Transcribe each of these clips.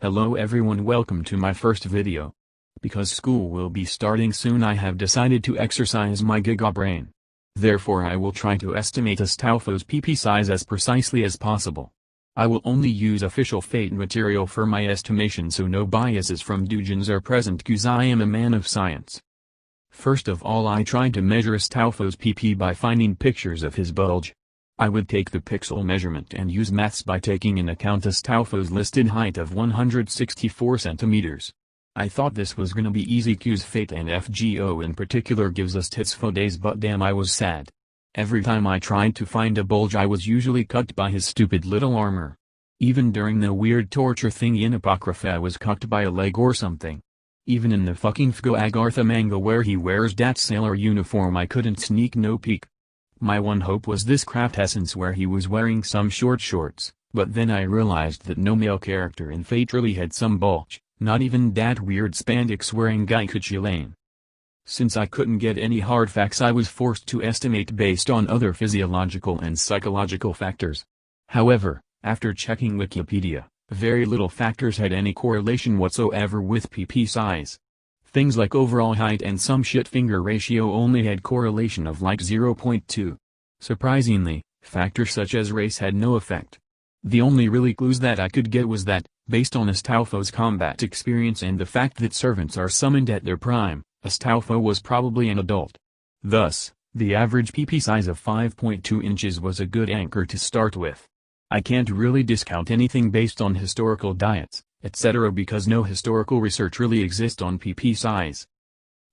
Hello everyone, welcome to my first video. Because school will be starting soon, I have decided to exercise my giga brain. Therefore I will try to estimate Astolfo's PP size as precisely as possible. I will only use official fate material for my estimation, so no biases from Dujins are present, cause I am a man of science. First of all, I tried to measure Astolfo's PP by finding pictures of his bulge. I would take the pixel measurement and use maths by taking in account Astolfo's listed height of 164 centimeters. I thought this was gonna be easy cause Fate and FGO in particular gives us tits for days, but damn, I was sad. Every time I tried to find a bulge I was usually cucked by his stupid little armor. Even during the weird torture thingy in Apocrypha I was cucked by a leg or something. Even in the fucking Fgo Agartha manga where he wears that sailor uniform I couldn't sneak no peek. My one hope was this craft essence where he was wearing some short shorts, but then I realized that no male character in Fate really had some bulge, not even that weird spandex wearing guy Kuchilane. Since I couldn't get any hard facts, I was forced to estimate based on other physiological and psychological factors. However, after checking Wikipedia, very little factors had any correlation whatsoever with PP size. Things like overall height and some shit finger ratio only had correlation of like 0.2. Surprisingly, factors such as race had no effect. The only really clues that I could get was that, based on Astolfo's combat experience and the fact that servants are summoned at their prime, Astolfo was probably an adult. Thus, the average PP size of 5.2 inches was a good anchor to start with. I can't really discount anything based on historical diets, etc., because no historical research really exists on PP size.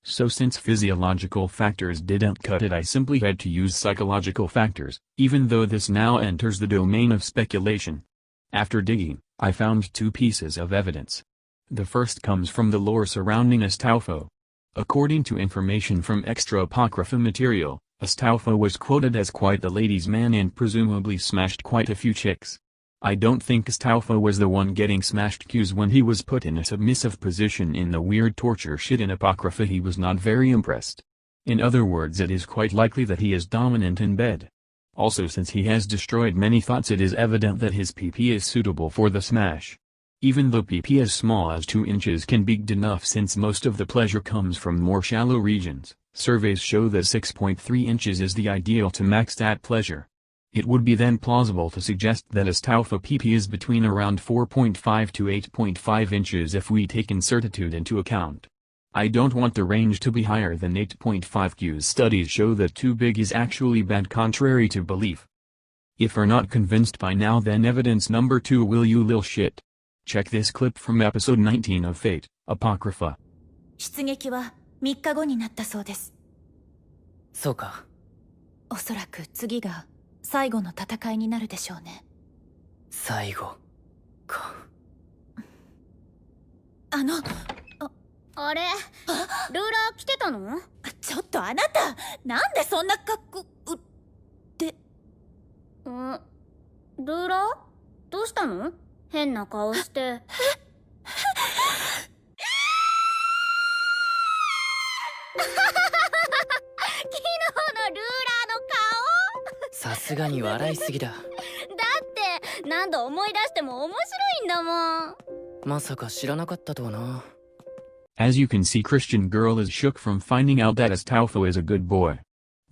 So since physiological factors didn't cut it, I simply had to use psychological factors, even though this now enters the domain of speculation. After digging, I found two pieces of evidence. The first comes from the lore surrounding Astolfo. According to information from extra Apocrypha material, Astolfo was quoted as quite the ladies' man and presumably smashed quite a few chicks. I don't think Astolfo was the one getting smashed cause when he was put in a submissive position in the weird torture shit in Apocrypha he was not very impressed. In other words, it is quite likely that he is dominant in bed. Also, since he has destroyed many thoughts, it is evident that his PP is suitable for the smash. Even though PP as small as 2 inches can be good enough since most of the pleasure comes from more shallow regions, surveys show that 6.3 inches is the ideal to max that pleasure. It would be then plausible to suggest that Astolfo PP is between around 4.5 to 8.5 inches if we take incertitude into account. I don't want the range to be higher than 8.5 cause studies show that too big is actually bad, contrary to belief. If you're not convinced by now, then evidence number 2 will, you lil shit. Check this clip from episode 19 of Fate, Apocrypha. 出撃は3日後になったそうです。そうか。おそらく次が最後の戦いになるでしょうね。最後か。あれ、ルーラー来てたの？ちょっとあなた、なんでそんな格好って。ルーラー？どうしたの？変な顔して。昨日のルーラーの顔？さすがに笑いすぎだ。だって何度思い出しても面白いんだもん。まさか知らなかったとはな。As you can see, Christian girl is shook from finding out that Astolfo is a good boy.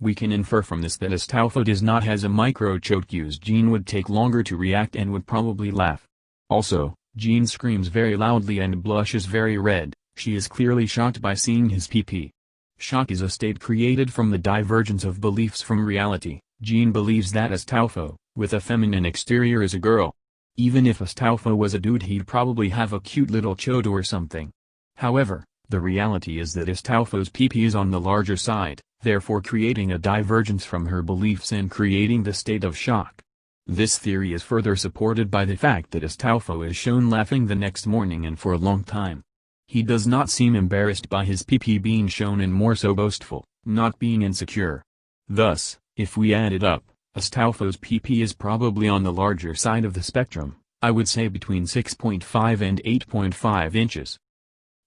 We can infer from this that Astolfo does not has a micro-choke use. Jean would take longer to react and would probably laugh. Also, Jean screams very loudly and blushes very red. She is clearly shocked by seeing his PP. Shock is a state created from the divergence of beliefs from reality. Jean believes that Astolfo, with a feminine exterior, is a girl. Even if Astolfo was a dude, he'd probably have a cute little chode or something. However, the reality is that Astolfo's PP is on the larger side, therefore creating a divergence from her beliefs and creating the state of shock. This theory is further supported by the fact that Astolfo is shown laughing the next morning and for a long time. He does not seem embarrassed by his PP being shown and more so boastful, not being insecure. Thus, if we add it up, Astolfo's PP is probably on the larger side of the spectrum, I would say between 6.5 and 8.5 inches.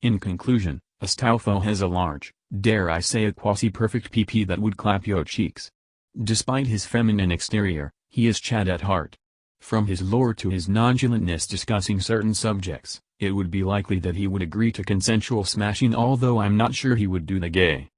In conclusion, Astolfo has a large, dare I say a quasi-perfect PP that would clap your cheeks. Despite his feminine exterior, he is Chad at heart. From his lore to his nonchalantness discussing certain subjects, it would be likely that he would agree to consensual smashing, although I'm not sure he would do the gay.